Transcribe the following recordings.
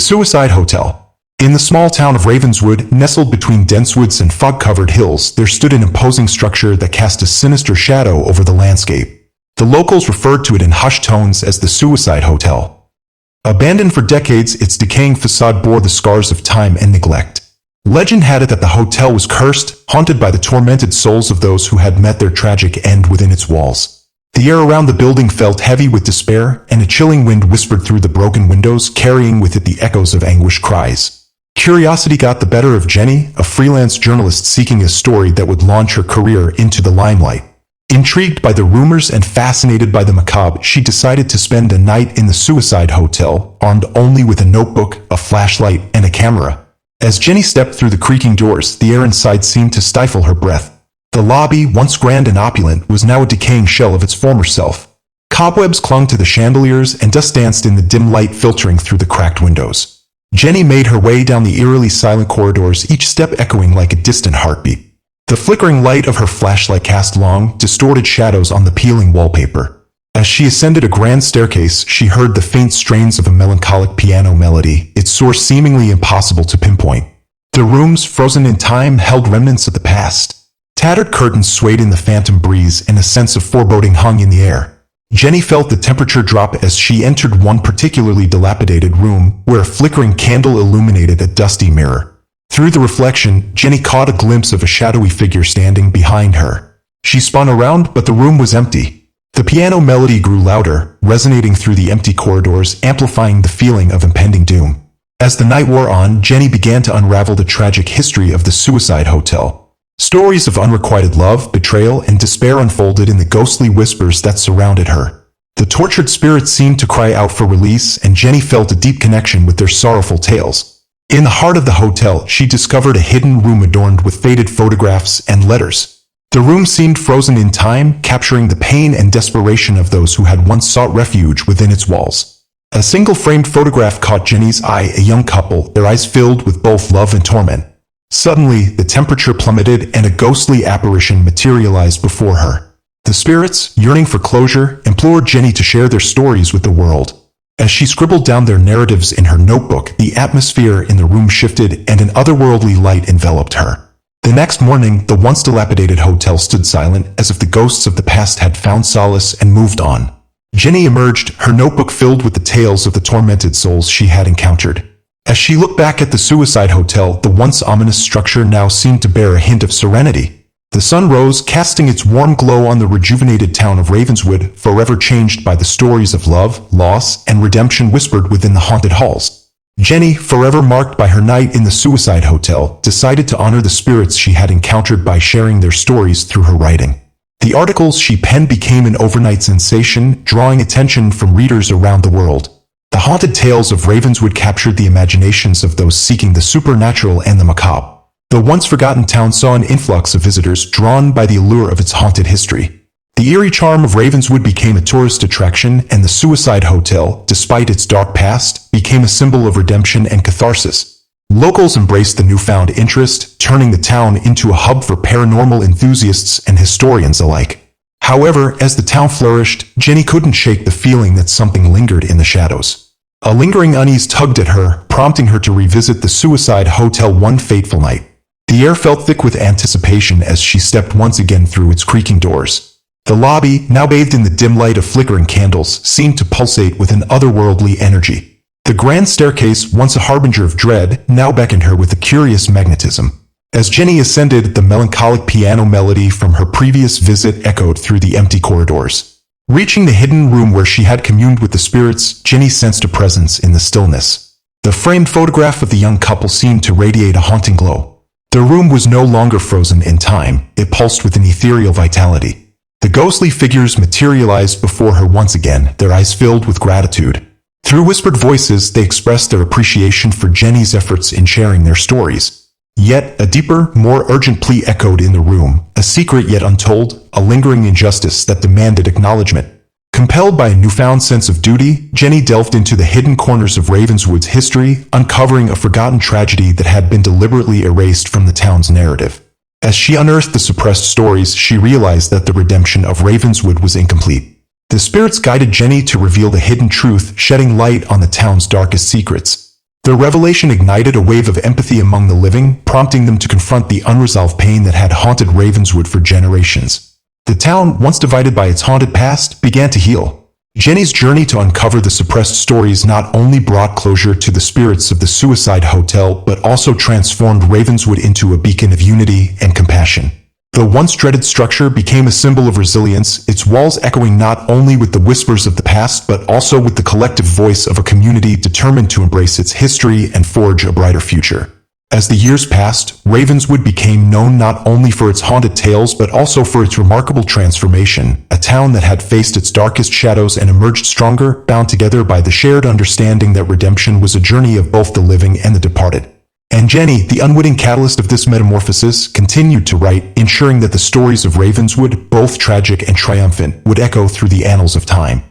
Suicide Hotel. In the small town of Ravenswood, nestled between dense woods and fog-covered hills, there stood an imposing structure that cast a sinister shadow over the landscape. The locals referred to it in hushed tones as the Suicide Hotel. Abandoned for decades, its decaying facade bore the scars of time and neglect. Legend had it that the hotel was cursed, haunted by the tormented souls of those who had met their tragic end within its walls. The air around the building felt heavy with despair, and a chilling wind whispered through the broken windows, carrying with it the echoes of anguished cries. Curiosity got the better of Jenny, a freelance journalist seeking a story that would launch her career into the limelight. Intrigued by the rumors and fascinated by the macabre, she decided to spend a night in the Suicide Hotel, armed only with a notebook, a flashlight, and a camera. As Jenny stepped through the creaking doors, the air inside seemed to stifle her breath. The lobby, once grand and opulent, was now a decaying shell of its former self. Cobwebs clung to the chandeliers, and dust danced in the dim light filtering through the cracked windows. Jenny made her way down the eerily silent corridors, each step echoing like a distant heartbeat. The flickering light of her flashlight cast long, distorted shadows on the peeling wallpaper. As she ascended a grand staircase, she heard the faint strains of a melancholic piano melody, its source seemingly impossible to pinpoint. The rooms, frozen in time, held remnants of the past. Tattered curtains swayed in the phantom breeze, and a sense of foreboding hung in the air. Jenny felt the temperature drop as she entered one particularly dilapidated room, where a flickering candle illuminated a dusty mirror. Through the reflection, Jenny caught a glimpse of a shadowy figure standing behind her. She spun around, but the room was empty. The piano melody grew louder, resonating through the empty corridors, amplifying the feeling of impending doom. As the night wore on, Jenny began to unravel the tragic history of the Suicide Hotel. Stories of unrequited love, betrayal, and despair unfolded in the ghostly whispers that surrounded her. The tortured spirits seemed to cry out for release, and Jenny felt a deep connection with their sorrowful tales. In the heart of the hotel, she discovered a hidden room adorned with faded photographs and letters. The room seemed frozen in time, capturing the pain and desperation of those who had once sought refuge within its walls. A single framed photograph caught Jenny's eye, a young couple, their eyes filled with both love and torment. Suddenly, the temperature plummeted and a ghostly apparition materialized before her. The spirits, yearning for closure, implored Jenny to share their stories with the world. As she scribbled down their narratives in her notebook, the atmosphere in the room shifted and an otherworldly light enveloped her. The next morning, the once dilapidated hotel stood silent, as if the ghosts of the past had found solace and moved on. Jenny emerged, her notebook filled with the tales of the tormented souls she had encountered. As she looked back at the Suicide Hotel, the once ominous structure now seemed to bear a hint of serenity. The sun rose, casting its warm glow on the rejuvenated town of Ravenswood, forever changed by the stories of love, loss, and redemption whispered within the haunted halls. Jenny, forever marked by her night in the Suicide Hotel, decided to honor the spirits she had encountered by sharing their stories through her writing. The articles she penned became an overnight sensation, drawing attention from readers around the world. The haunted tales of Ravenswood captured the imaginations of those seeking the supernatural and the macabre. The once forgotten town saw an influx of visitors drawn by the allure of its haunted history. The eerie charm of Ravenswood became a tourist attraction, and the Suicide Hotel, despite its dark past, became a symbol of redemption and catharsis. Locals embraced the newfound interest, turning the town into a hub for paranormal enthusiasts and historians alike. However, as the town flourished, Jenny couldn't shake the feeling that something lingered in the shadows. A lingering unease tugged at her, prompting her to revisit the Suicide Hotel one fateful night. The air felt thick with anticipation as she stepped once again through its creaking doors. The lobby, now bathed in the dim light of flickering candles, seemed to pulsate with an otherworldly energy. The grand staircase, once a harbinger of dread, now beckoned her with a curious magnetism. As Jenny ascended, the melancholic piano melody from her previous visit echoed through the empty corridors. Reaching the hidden room where she had communed with the spirits, Jenny sensed a presence in the stillness. The framed photograph of the young couple seemed to radiate a haunting glow. The room was no longer frozen in time, it pulsed with an ethereal vitality. The ghostly figures materialized before her once again, their eyes filled with gratitude. Through whispered voices, they expressed their appreciation for Jenny's efforts in sharing their stories. Yet, a deeper, more urgent plea echoed in the room, a secret yet untold, a lingering injustice that demanded acknowledgement. Compelled by a newfound sense of duty, Jenny delved into the hidden corners of Ravenswood's history, uncovering a forgotten tragedy that had been deliberately erased from the town's narrative. As she unearthed the suppressed stories, she realized that the redemption of Ravenswood was incomplete. The spirits guided Jenny to reveal the hidden truth, shedding light on the town's darkest secrets. The revelation ignited a wave of empathy among the living, prompting them to confront the unresolved pain that had haunted Ravenswood for generations. The town, once divided by its haunted past, began to heal. Jenny's journey to uncover the suppressed stories not only brought closure to the spirits of the suicide hotel but also transformed Ravenswood into a beacon of unity and compassion. The once dreaded structure became a symbol of resilience, its walls echoing not only with the whispers of the past but also with the collective voice of a community determined to embrace its history and forge a brighter future. As the years passed, Ravenswood became known not only for its haunted tales but also for its remarkable transformation, a town that had faced its darkest shadows and emerged stronger, bound together by the shared understanding that redemption was a journey of both the living and the departed. And Jenny, the unwitting catalyst of this metamorphosis, continued to write, ensuring that the stories of Ravenswood, both tragic and triumphant, would echo through the annals of time.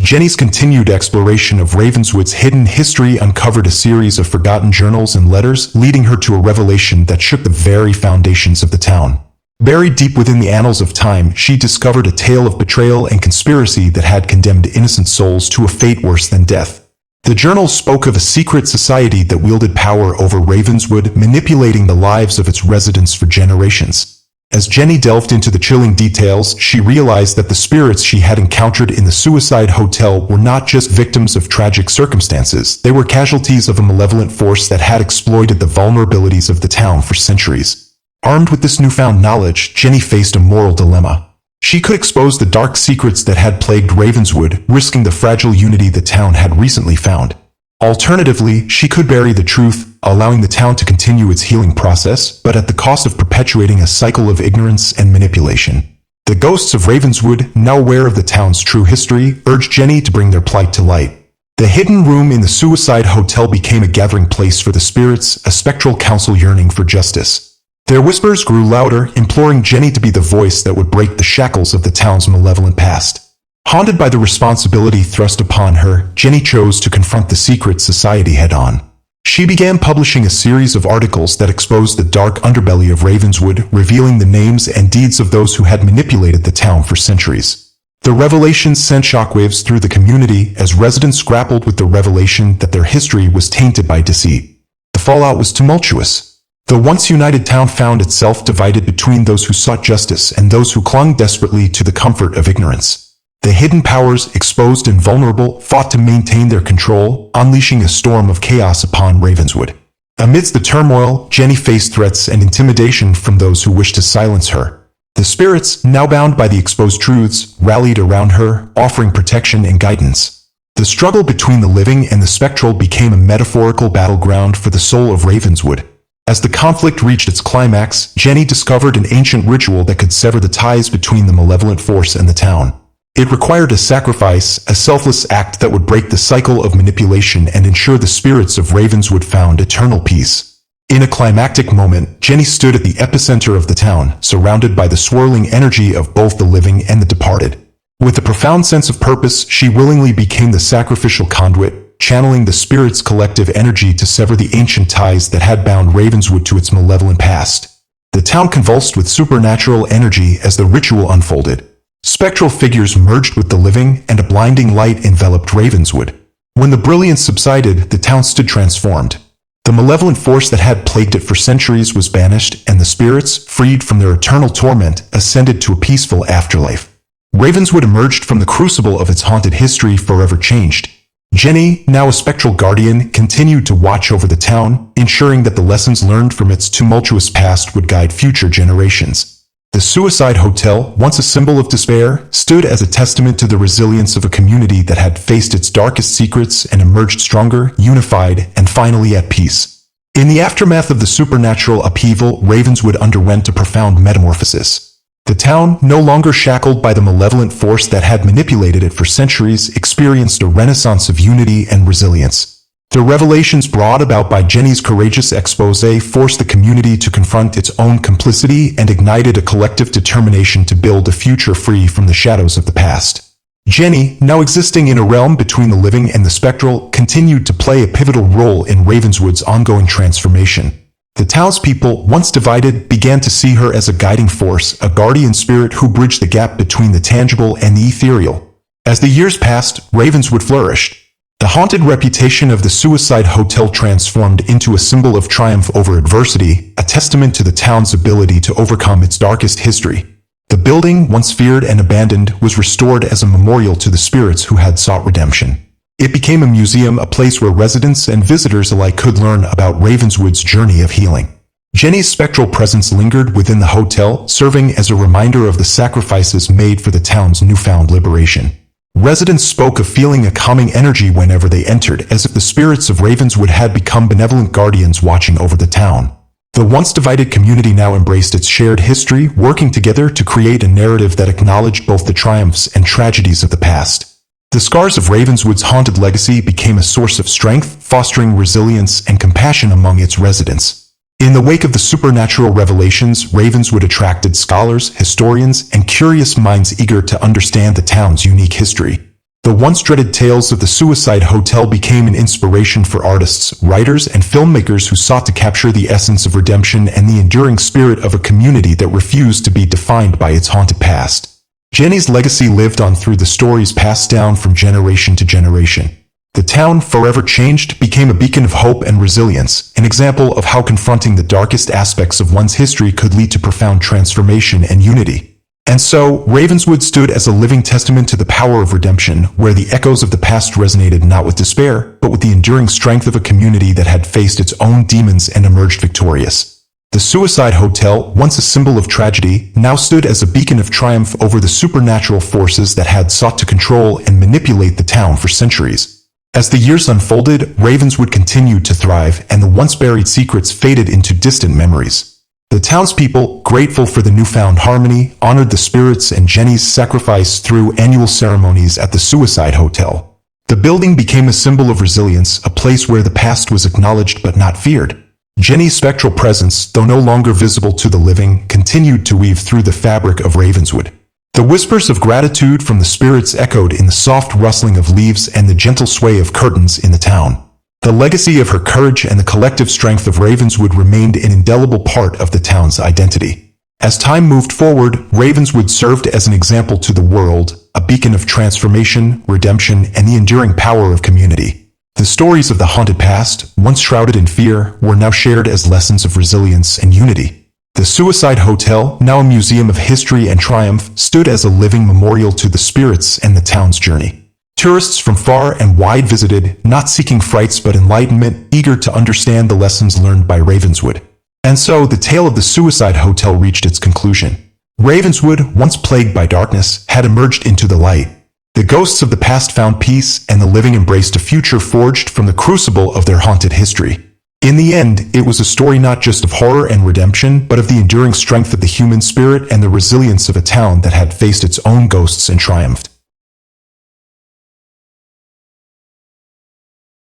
Jenny's continued exploration of Ravenswood's hidden history uncovered a series of forgotten journals and letters, leading her to a revelation that shook the very foundations of the town. Buried deep within the annals of time, she discovered a tale of betrayal and conspiracy that had condemned innocent souls to a fate worse than death. The journals spoke of a secret society that wielded power over Ravenswood, manipulating the lives of its residents for generations. As Jenny delved into the chilling details, she realized that the spirits she had encountered in the suicide hotel were not just victims of tragic circumstances, they were casualties of a malevolent force that had exploited the vulnerabilities of the town for centuries. Armed with this newfound knowledge, Jenny faced a moral dilemma. She could expose the dark secrets that had plagued Ravenswood, risking the fragile unity the town had recently found. Alternatively, she could bury the truth, allowing the town to continue its healing process, but at the cost of perpetuating a cycle of ignorance and manipulation. The ghosts of Ravenswood, now aware of the town's true history, urged Jenny to bring their plight to light. The hidden room in the suicide hotel became a gathering place for the spirits, a spectral council yearning for justice. Their whispers grew louder, imploring Jenny to be the voice that would break the shackles of the town's malevolent past. Haunted by the responsibility thrust upon her, Jenny chose to confront the secret society head-on. She began publishing a series of articles that exposed the dark underbelly of Ravenswood, revealing the names and deeds of those who had manipulated the town for centuries. The revelations sent shockwaves through the community as residents grappled with the revelation that their history was tainted by deceit. The fallout was tumultuous. The once united town found itself divided between those who sought justice and those who clung desperately to the comfort of ignorance. The hidden powers, exposed and vulnerable, fought to maintain their control, unleashing a storm of chaos upon Ravenswood. Amidst the turmoil, Jenny faced threats and intimidation from those who wished to silence her. The spirits, now bound by the exposed truths, rallied around her, offering protection and guidance. The struggle between the living and the spectral became a metaphorical battleground for the soul of Ravenswood. As the conflict reached its climax, Jenny discovered an ancient ritual that could sever the ties between the malevolent force and the town. It required a sacrifice, a selfless act that would break the cycle of manipulation and ensure the spirits of Ravenswood found eternal peace. In a climactic moment, Jenny stood at the epicenter of the town, surrounded by the swirling energy of both the living and the departed. With a profound sense of purpose, she willingly became the sacrificial conduit, channeling the spirit's collective energy to sever the ancient ties that had bound Ravenswood to its malevolent past. The town convulsed with supernatural energy as the ritual unfolded. Spectral figures merged with the living, and a blinding light enveloped Ravenswood. When the brilliance subsided, the town stood transformed. The malevolent force that had plagued it for centuries was banished, and the spirits, freed from their eternal torment, ascended to a peaceful afterlife. Ravenswood emerged from the crucible of its haunted history forever changed. Jenny, now a spectral guardian, continued to watch over the town, ensuring that the lessons learned from its tumultuous past would guide future generations. The suicide hotel, once a symbol of despair, stood as a testament to the resilience of a community that had faced its darkest secrets and emerged stronger, unified, and finally at peace. In the aftermath of the supernatural upheaval, Ravenswood underwent a profound metamorphosis. The town, no longer shackled by the malevolent force that had manipulated it for centuries, experienced a renaissance of unity and resilience. The revelations brought about by Jenny's courageous exposé forced the community to confront its own complicity and ignited a collective determination to build a future free from the shadows of the past. Jenny, now existing in a realm between the living and the spectral, continued to play a pivotal role in Ravenswood's ongoing transformation. The townspeople, once divided, began to see her as a guiding force, a guardian spirit who bridged the gap between the tangible and the ethereal. As the years passed, Ravenswood flourished. The haunted reputation of the Suicide Hotel transformed into a symbol of triumph over adversity, a testament to the town's ability to overcome its darkest history. The building, once feared and abandoned, was restored as a memorial to the spirits who had sought redemption. It became a museum, a place where residents and visitors alike could learn about Ravenswood's journey of healing. Jenny's spectral presence lingered within the hotel, serving as a reminder of the sacrifices made for the town's newfound liberation. Residents spoke of feeling a calming energy whenever they entered, as if the spirits of Ravenswood had become benevolent guardians watching over the town. The once divided community now embraced its shared history, working together to create a narrative that acknowledged both the triumphs and tragedies of the past. The scars of Ravenswood's haunted legacy became a source of strength, fostering resilience and compassion among its residents. In the wake of the supernatural revelations, Ravenswood attracted scholars, historians, and curious minds eager to understand the town's unique history. The once dreaded tales of the Suicide Hotel became an inspiration for artists, writers, and filmmakers who sought to capture the essence of redemption and the enduring spirit of a community that refused to be defined by its haunted past. Jenny's legacy lived on through the stories passed down from generation to generation. The town, forever changed, became a beacon of hope and resilience, an example of how confronting the darkest aspects of one's history could lead to profound transformation and unity. And so, Ravenswood stood as a living testament to the power of redemption, where the echoes of the past resonated not with despair, but with the enduring strength of a community that had faced its own demons and emerged victorious. The Suicide Hotel, once a symbol of tragedy, now stood as a beacon of triumph over the supernatural forces that had sought to control and manipulate the town for centuries. As the years unfolded, Ravenswood continued to thrive, and the once buried secrets faded into distant memories. The townspeople, grateful for the newfound harmony, honored the spirits and Jenny's sacrifice through annual ceremonies at the Suicide Hotel. The building became a symbol of resilience, a place where the past was acknowledged but not feared. Jenny's spectral presence, though no longer visible to the living, continued to weave through the fabric of Ravenswood. The whispers of gratitude from the spirits echoed in the soft rustling of leaves and the gentle sway of curtains in the town. The legacy of her courage and the collective strength of Ravenswood remained an indelible part of the town's identity. As time moved forward, Ravenswood served as an example to the world, a beacon of transformation, redemption, and the enduring power of community. The stories of the haunted past, once shrouded in fear, were now shared as lessons of resilience and unity. The Suicide Hotel, now a museum of history and triumph, stood as a living memorial to the spirits and the town's journey. Tourists from far and wide visited, not seeking frights but enlightenment, eager to understand the lessons learned by Ravenswood. And so, the tale of the Suicide Hotel reached its conclusion. Ravenswood, once plagued by darkness, had emerged into the light. The ghosts of the past found peace, and the living embraced a future forged from the crucible of their haunted history. In the end, it was a story not just of horror and redemption, but of the enduring strength of the human spirit and the resilience of a town that had faced its own ghosts and triumphed.